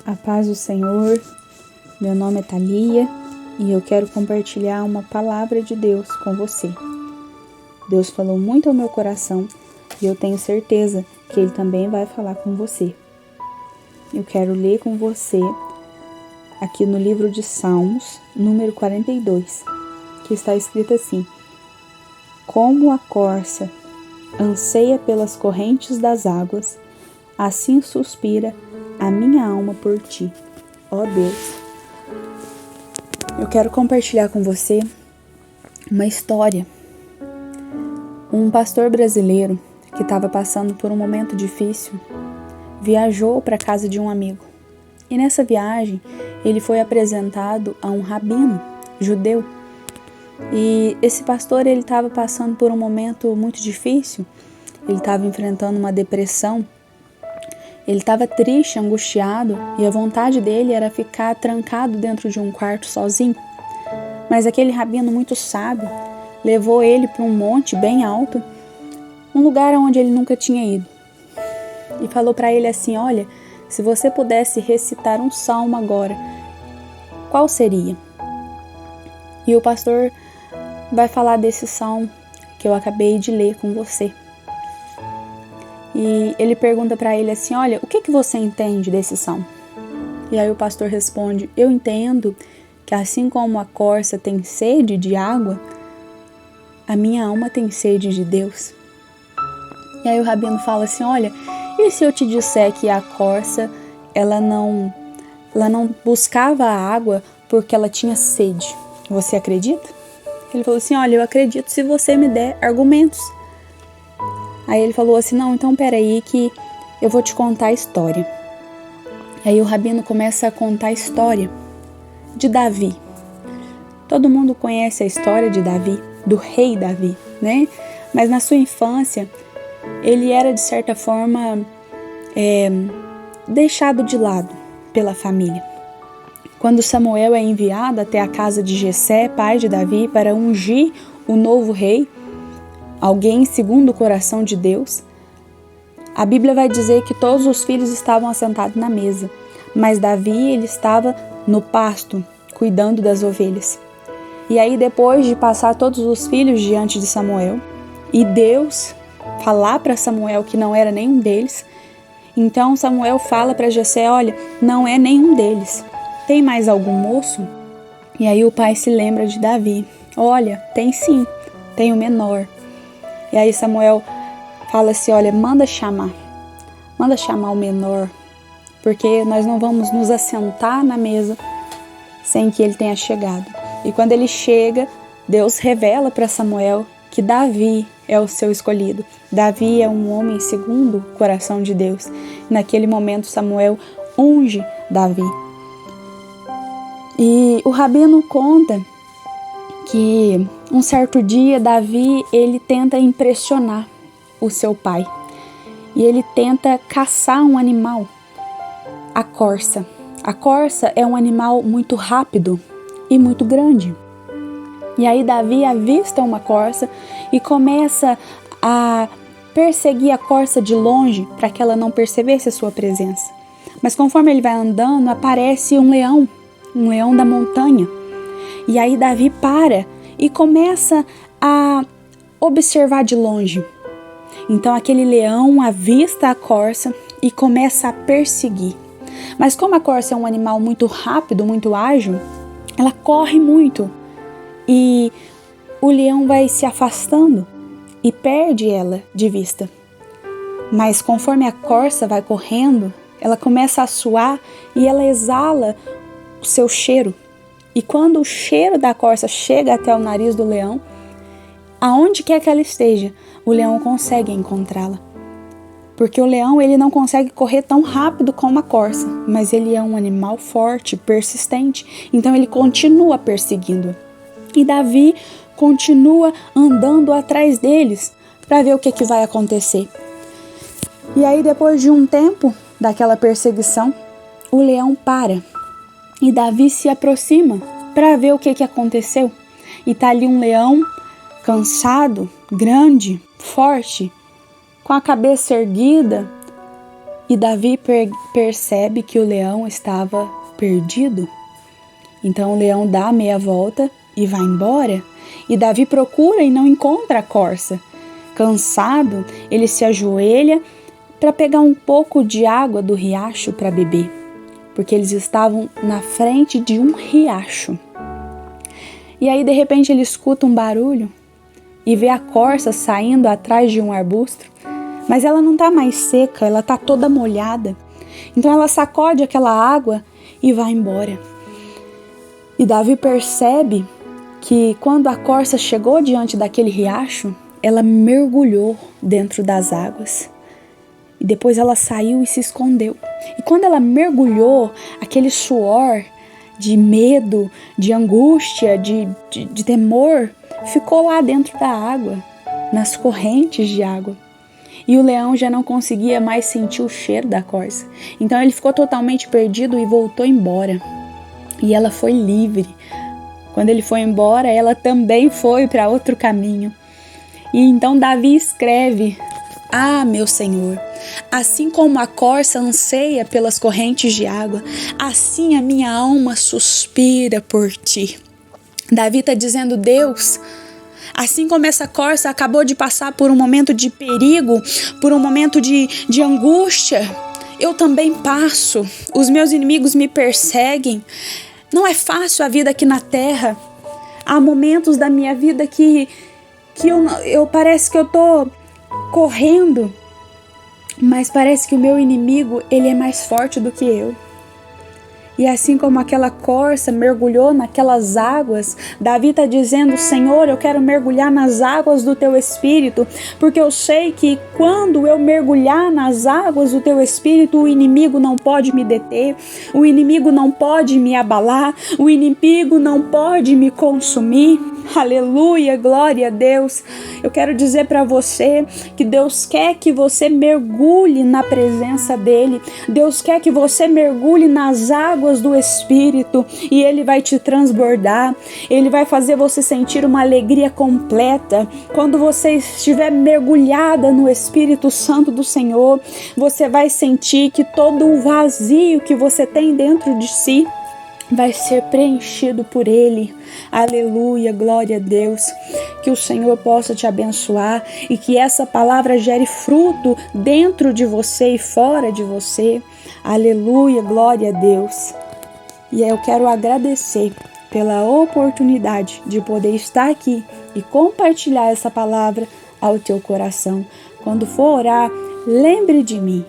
A paz do Senhor, meu nome é Thalia e eu quero compartilhar uma palavra de Deus com você. Deus falou muito ao meu coração e eu tenho certeza que Ele também vai falar com você. Eu quero ler com você aqui no livro de Salmos, número 42, que está escrito assim: Como a corça anseia pelas correntes das águas, assim suspira a minha alma por ti, ó Deus. Eu quero compartilhar com você uma história. Um pastor brasileiro que estava passando por um momento difícil viajou para a casa de um amigo. E nessa viagem ele foi apresentado a um rabino judeu. E esse pastor ele estava passando por um momento muito difícil. Ele estava enfrentando uma depressão. Ele estava triste, angustiado, e a vontade dele era ficar trancado dentro de um quarto sozinho. Mas aquele rabino muito sábio levou ele para um monte bem alto, um lugar onde ele nunca tinha ido. E falou para ele assim: olha, se você pudesse recitar um salmo agora, qual seria? E o pastor vai falar desse salmo que eu acabei de ler com você. E ele pergunta para ele assim: olha, o que você entende desse salmo? E aí o pastor responde: eu entendo que assim como a corça tem sede de água, a minha alma tem sede de Deus. E aí o rabino fala assim: olha, e se eu te disser que a corça ela não buscava a água porque ela tinha sede? Você acredita? Ele falou assim: olha, eu acredito se você me der argumentos. Aí ele falou assim: não, então peraí que eu vou te contar a história. Aí o rabino começa a contar a história de Davi. Todo mundo conhece a história de Davi, do rei Davi, né? Mas na sua infância, ele era de certa forma deixado de lado pela família. Quando Samuel é enviado até a casa de Jessé, pai de Davi, para ungir o novo rei, alguém segundo o coração de Deus, a Bíblia vai dizer que todos os filhos estavam assentados na mesa, mas Davi ele estava no pasto, cuidando das ovelhas. E aí depois de passar todos os filhos diante de Samuel, e Deus falar para Samuel que não era nenhum deles, então Samuel fala para Jessé: olha, não é nenhum deles, tem mais algum moço? E aí o pai se lembra de Davi: olha, tem sim, tem o menor. E aí Samuel fala assim: olha, manda chamar o menor, porque nós não vamos nos assentar na mesa sem que ele tenha chegado. E quando ele chega, Deus revela para Samuel que Davi é o seu escolhido. Davi é um homem segundo o coração de Deus. Naquele momento Samuel unge Davi. E o rabino conta que um certo dia Davi ele tenta impressionar o seu pai e ele tenta caçar um animal, a corça. A corça é um animal muito rápido e muito grande. E aí Davi avista uma corça e começa a perseguir a corça de longe para que ela não percebesse a sua presença. Mas conforme ele vai andando, aparece um leão da montanha. E aí Davi para e começa a observar de longe. Então aquele leão avista a corça e começa a perseguir. Mas como a corça é um animal muito rápido, muito ágil, ela corre muito. E o leão vai se afastando e perde ela de vista. Mas conforme a corça vai correndo, ela começa a suar e ela exala o seu cheiro. E quando o cheiro da corça chega até o nariz do leão, aonde quer que ela esteja, o leão consegue encontrá-la. Porque o leão ele não consegue correr tão rápido como a corça, mas ele é um animal forte, persistente, então ele continua perseguindo. E Davi continua andando atrás deles para ver o que vai acontecer. E aí depois de um tempo daquela perseguição, o leão para. E Davi se aproxima para ver o que aconteceu. E tá ali um leão cansado, grande, forte, com a cabeça erguida, E Davi percebe que o leão estava perdido. Então o leão dá a meia volta e vai embora. E Davi procura e não encontra a corça. Cansado, ele se ajoelha para pegar um pouco de água do riacho para beber, porque eles estavam na frente de um riacho. E aí, de repente, ele escuta um barulho e vê a corça saindo atrás de um arbusto, mas ela não está mais seca, ela está toda molhada. Então ela sacode aquela água e vai embora. E Davi percebe que quando a corça chegou diante daquele riacho, ela mergulhou dentro das águas. E depois ela saiu e se escondeu. E quando ela mergulhou, aquele suor de medo, de angústia, de temor, ficou lá dentro da água, nas correntes de água. E o leão já não conseguia mais sentir o cheiro da corça. Então ele ficou totalmente perdido e voltou embora. E ela foi livre. Quando ele foi embora, ela também foi para outro caminho. E então Davi escreve: Ah, meu Senhor, assim como a corça anseia pelas correntes de água, assim a minha alma suspira por ti. Davi está dizendo: Deus, assim como essa corça acabou de passar por um momento de perigo, por um momento de angústia, eu também passo. Os meus inimigos me perseguem. Não é fácil a vida aqui na terra. Há momentos da minha vida que eu parece que eu tô correndo, mas parece que o meu inimigo, ele é mais forte do que eu. E assim como aquela corça mergulhou naquelas águas, Davi está dizendo: Senhor, eu quero mergulhar nas águas do Teu Espírito, porque eu sei que quando eu mergulhar nas águas do Teu Espírito, o inimigo não pode me deter, o inimigo não pode me abalar, o inimigo não pode me consumir. Aleluia, glória a Deus. Eu quero dizer para você que Deus quer que você mergulhe na presença dEle. Deus quer que você mergulhe nas águas do Espírito e Ele vai te transbordar. Ele vai fazer você sentir uma alegria completa. Quando você estiver mergulhada no Espírito Santo do Senhor, você vai sentir que todo o vazio que você tem dentro de si vai ser preenchido por Ele. Aleluia, glória a Deus. Que o Senhor possa te abençoar e que essa palavra gere fruto dentro de você e fora de você. Aleluia, glória a Deus. E eu quero agradecer pela oportunidade de poder estar aqui e compartilhar essa palavra ao teu coração. Quando for orar, lembre de mim.